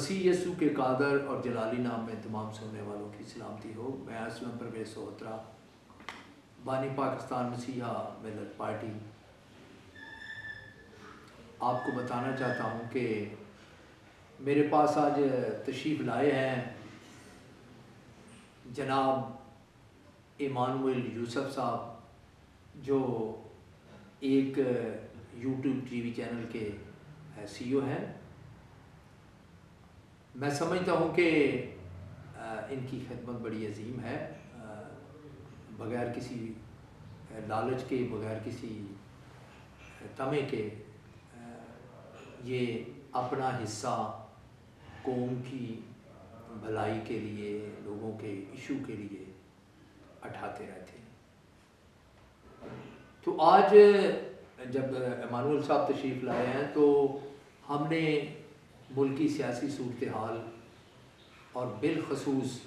مسیح یسوع کے قادر اور جلالی نام میں تمام سننے والوں کی سلامتی ہو۔ میں اسلم پرویز سہوترا، بانی پاکستان مسیحا ملت پارٹی، آپ کو بتانا چاہتا ہوں کہ میرے پاس آج تشریف لائے ہیں جناب ایمانویل یوسف صاحب، جو ایک یوٹیوب ٹی وی چینل کے سی او ہیں۔ میں سمجھتا ہوں کہ ان کی خدمت بڑی عظیم ہے، بغیر کسی لالچ کے، بغیر کسی طمع کے یہ اپنا حصہ قوم کی بھلائی کے لیے، لوگوں کے ایشو کے لیے اٹھاتے رہتے ہیں۔ تو آج جب ایمانویل صاحب تشریف لائے ہیں تو ہم نے ملکی سیاسی صورتحال اور بالخصوص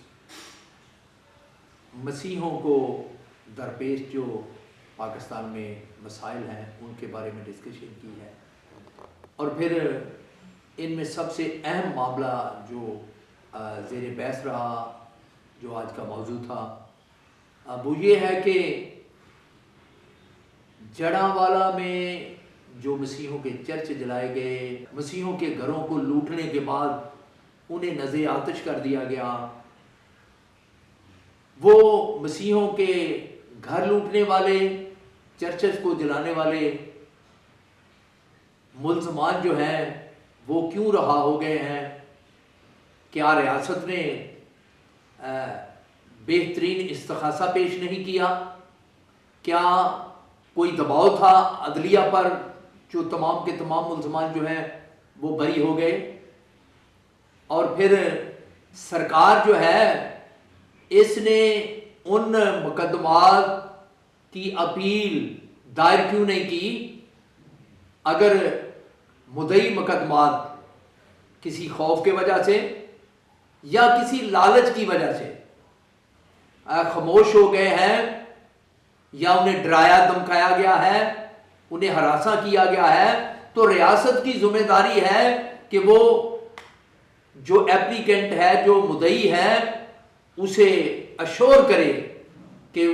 مسیحوں کو درپیش جو پاکستان میں مسائل ہیں ان کے بارے میں ڈسکشن کی ہے، اور پھر ان میں سب سے اہم معاملہ جو زیر بحث رہا، جو آج کا موضوع تھا، وہ یہ ہے کہ جڑاوالا میں جو مسیحوں کے چرچ جلائے گئے، مسیحوں کے گھروں کو لوٹنے کے بعد انہیں نذر آتش کر دیا گیا، وہ مسیحوں کے گھر لوٹنے والے، چرچز کو جلانے والے ملزمان جو ہیں وہ کیوں رہا ہو گئے ہیں؟ کیا ریاست نے بہترین استغاثہ پیش نہیں کیا؟ کیا کوئی دباؤ تھا عدلیہ پر جو تمام کے تمام ملزمان جو ہیں وہ بری ہو گئے؟ اور پھر سرکار جو ہے اس نے ان مقدمات کی اپیل دائر کیوں نہیں کی؟ اگر مدعی مقدمات کسی خوف کے وجہ سے یا کسی لالچ کی وجہ سے خاموش ہو گئے ہیں، یا انہیں ڈرایا دھمکایا گیا ہے، انہیں ہراساں کیا گیا ہے، تو ریاست کی ذمہ داری ہے کہ وہ جو ایپلیکنٹ ہے، جو مدعی ہے، اسے اشور کرے کہ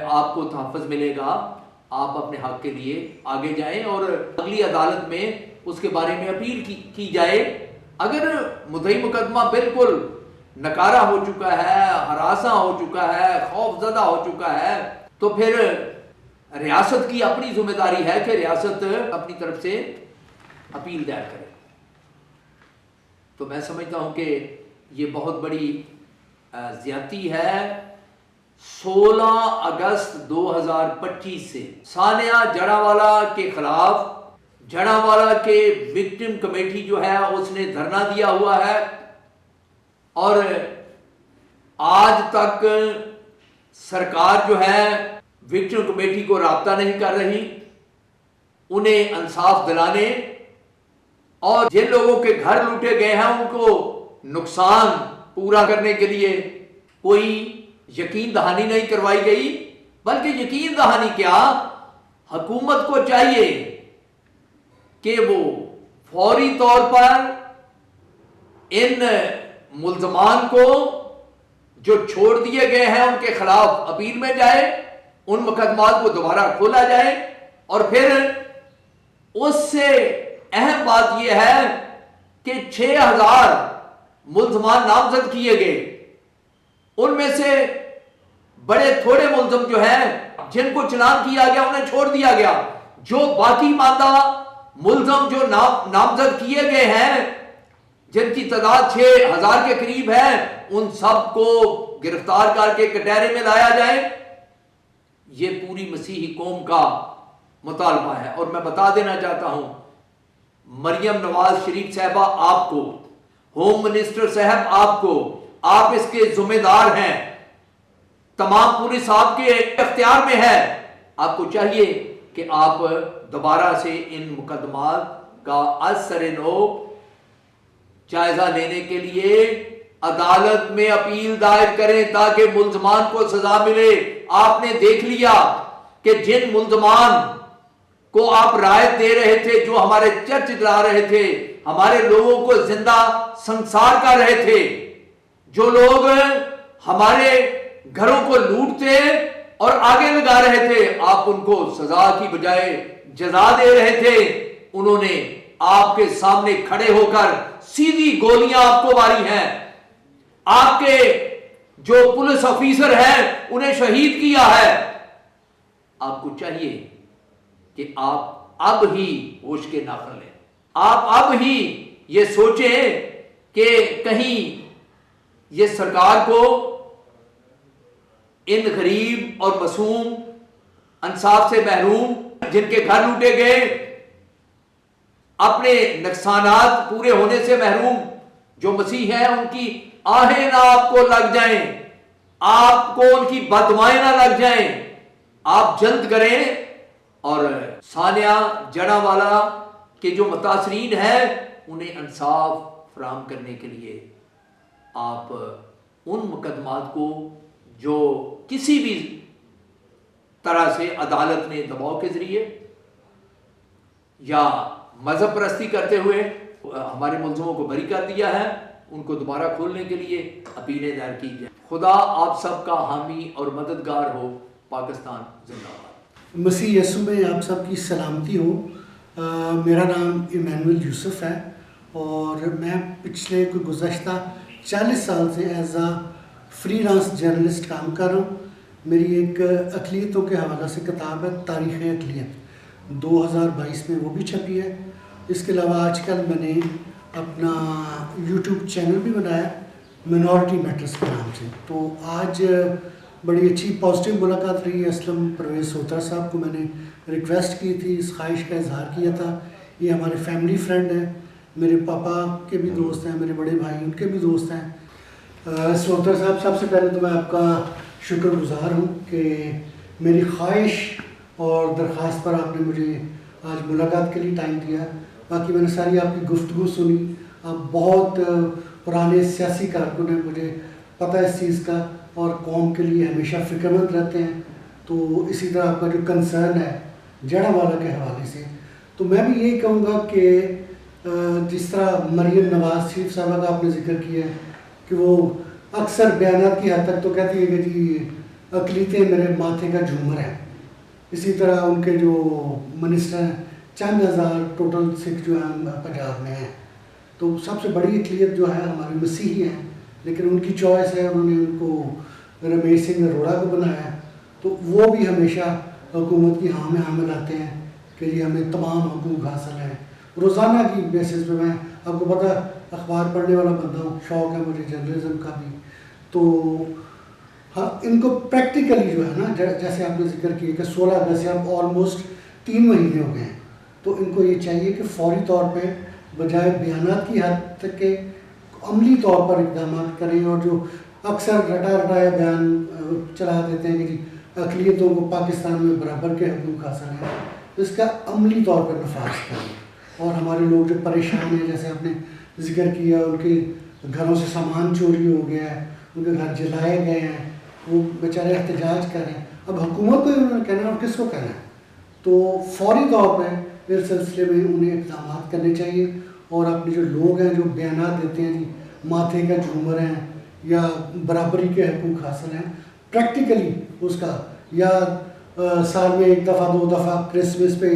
آپ کو تحفظ ملے گا، آپ اپنے حق کے لیے آگے جائیں اور اگلی عدالت میں اس کے بارے میں اپیل کی جائے۔ اگر مدعی مقدمہ بالکل نکارہ ہو چکا ہے، ہراساں ہو چکا ہے، خوف زدہ ہو چکا ہے، تو پھر ریاست کی اپنی ذمہ داری ہے کہ ریاست اپنی طرف سے اپیل دائر کرے۔ تو میں سمجھتا ہوں کہ یہ بہت بڑی زیادتی ہے۔ 16 اگست 2025 سے ثانیہ جڑاوالا کے خلاف جڑاوالا کے وکٹم کمیٹی جو ہے اس نے دھرنا دیا ہوا ہے، اور آج تک سرکار جو ہے وکٹم کمیٹی کو رابطہ نہیں کر رہی انہیں انصاف دلانے، اور جن لوگوں کے گھر لوٹے گئے ہیں ان کو نقصان پورا کرنے کے لیے کوئی یقین دہانی نہیں کروائی گئی۔ بلکہ یقین دہانی کیا، حکومت کو چاہیے کہ وہ فوری طور پر ان ملزمان کو جو چھوڑ دیے گئے ہیں ان کے خلاف اپیل میں جائے، ان مقدمات کو دوبارہ کھولا جائے، اور پھر اس سے اہم بات یہ ہے کہ 6000 ملزمان نامزد کیے گئے، ان میں سے بڑے تھوڑے ملزم جو ہیں جن کو چلان کیا گیا انہیں چھوڑ دیا گیا۔ جو باقی ماندہ ملزم جو نامزد کیے گئے ہیں، جن کی تعداد 6000 کے قریب ہے، ان سب کو گرفتار کر کے کٹہرے میں لایا جائے۔ یہ پوری مسیحی قوم کا مطالبہ ہے۔ اور میں بتا دینا چاہتا ہوں، مریم نواز شریف صاحبہ آپ کو، ہوم منسٹر صاحب آپ کو، آپ اس کے ذمہ دار ہیں، تمام پولیس آپ کے اختیار میں ہے۔ آپ کو چاہیے کہ آپ دوبارہ سے ان مقدمات کا از سر نو جائزہ لینے کے لیے عدالت میں اپیل دائر کریں تاکہ ملزمان کو سزا ملے۔ آپ نے دیکھ لیا کہ جن ملزمان کو آپ رائت دے رہے تھے، جو ہمارے چرچ جلا رہے تھے، ہمارے لوگوں کو زندہ سنسار کر رہے تھے، جو لوگ ہمارے گھروں کو لوٹتے اور آگے لگا رہے تھے، آپ ان کو سزا کی بجائے جزا دے رہے تھے، انہوں نے آپ کے سامنے کھڑے ہو کر سیدھی گولیاں آپ کو ماری ہیں، آپ کے جو پولیس آفیسر ہیں انہیں شہید کیا ہے۔ آپ کو چاہیے کہ آپ اب ہی ہوش کے ناخن لیں، آپ اب ہی یہ سوچیں کہ کہیں یہ سرکار کو ان غریب اور معصوم انصاف سے محروم جن کے گھر لوٹے گئے، اپنے نقصانات پورے ہونے سے محروم جو مسیح ہیں، ان کی آہیں نہ آپ کو لگ جائیں، آپ کو ان کی بددعائیں نہ لگ جائیں۔ آپ جلد کریں اور ثانیہ جڑا والا کے جو متاثرین ہیں انہیں انصاف فراہم کرنے کے لیے آپ ان مقدمات کو جو کسی بھی طرح سے عدالت نے دباؤ کے ذریعے یا مذہب پرستی کرتے ہوئے ہمارے ملزموں کو بری کر دیا ہے، ان کو دوبارہ کھولنے کے لیے اپیلیں دائر کی جائیں۔ خدا آپ سب کا حامی اور مددگار ہو۔ پاکستان زندہ باد۔ مسیح یسوع میں آپ سب کی سلامتی ہو۔ میرا نام ایمینول یوسف ہے اور میں پچھلے کوئی گزشتہ 40 سال سے as a freelance journalist کام کر رہا ہوں۔ میری ایک اقلیتوں کے حوالہ سے کتاب ہے تاریخ اقلیت، 2022 میں وہ بھی چھپی ہے۔ اس کے علاوہ آج کل میں نے اپنا یوٹیوب چینل بھی بنایا منورٹی میٹرز کے نام سے۔ تو آج بڑی اچھی پازیٹیو ملاقات رہی ہے۔ اسلم پرویز سوتر صاحب کو میں نے ریکویسٹ کی تھی، اس خواہش کا اظہار کیا تھا۔ یہ ہمارے فیملی فرینڈ ہیں، میرے پاپا کے بھی دوست ہیں، میرے بڑے بھائی ان کے بھی دوست ہیں۔ سوتر صاحب، سب سے پہلے تو میں آپ کا شکر گزار ہوں کہ میری خواہش اور درخواست پر آپ نے مجھے آج ملاقات کے لیے ٹائم دیا۔ باقی میں نے ساری آپ کی گفتگو سنی۔ آپ بہت پرانے سیاسی کارکن ہیں، مجھے پتہ ہے اس چیز کا، اور قوم کے لیے ہمیشہ فکر مند رہتے ہیں۔ تو اسی طرح آپ کا جو کنسرن ہے جڑا والا کے حوالے سے، تو میں بھی یہی کہوں گا کہ جس طرح مریم نواز شریف صاحبہ کا آپ نے ذکر کیا ہے کہ وہ اکثر بیانات کی حد تک تو کہتی ہے کہ جی اقلیتیں میرے ماتھے کا جھومر ہے، اسی طرح ان کے جو منسٹر ہیں چند ہزار ٹوٹل سکھ جو ہیں پنجاب میں ہیں، تو سب سے بڑی اقلیت جو ہے ہمارے مسیحی ہیں، لیکن ان کی چوائس ہے، انہوں نے ان کو رمیش سنگھ اروڑا کو بنایا، تو وہ بھی ہمیشہ حکومت کی ہاں میں حامل آتے ہیں کہ یہ ہمیں تمام حقوق حاصل ہیں۔ روزانہ کی بیسس پہ، میں آپ کو پتہ اخبار پڑھنے والا بندہ ہوں، شوق ہے مجھے جرنلزم کا بھی، تو ہاں ان کو پریکٹیکلی جو ہے نا، جیسے آپ نے ذکر کیا کہ 16 اگست سے اب آلموسٹ 3 مہینے ہو گئے ہیں، تو ان کو یہ چاہیے کہ فوری طور پہ بجائے بیانات کی حد تک کے عملی طور پر اقدامات کریں، اور جو اکثر رٹا رٹایا بیان چلا دیتے ہیں کہ جی اقلیتوں کو پاکستان میں برابر کے حقوق حاصل ہیں، اس کا عملی طور پر نفاذ کریں۔ اور ہمارے لوگ جو پریشان ہیں، جیسے آپ نے ذکر کیا، ان کے گھروں سے سامان چوری ہو گیا ہے، ان کے گھر جلائے گئے ہیں، وہ بیچارے احتجاج کر رہے ہیں۔ اب حکومت کو انہوں نے کہنا ہے اور کس کو کہنا ہے، تو فوری طور پہ اس سلسلے میں انہیں اقدامات کرنے چاہیے، اور اپنے جو لوگ ہیں جو بیانات دیتے ہیں جی ماتھے کا جھومر ہیں یا برابری کے حقوق حاصل ہیں، پریکٹیکلی اس کا، یا سال میں 1 دفعہ 2 دفعہ کرسمس پہ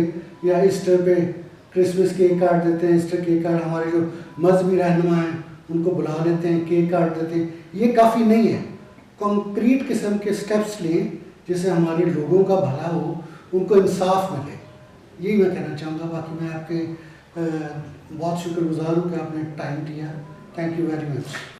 یا ایسٹر پہ کرسمس کیک کاٹ دیتے ہیں، ایسٹر کیک کاٹ، ہمارے جو مذہبی رہنما ہیں ان کو بلا لیتے ہیں، کیک کاٹ دیتے ہیں، یہ کافی نہیں ہے۔ کنکریٹ قسم کے سٹیپس لیں جس سے ہمارے لوگوں کا بھلا ہو، ان کو انصاف ملے، یہی میں کہنا چاہوں گا۔ باقی میں آپ کے بہت شکر گزار ہوں کہ آپ نے ٹائم دیا۔ Thank you very much.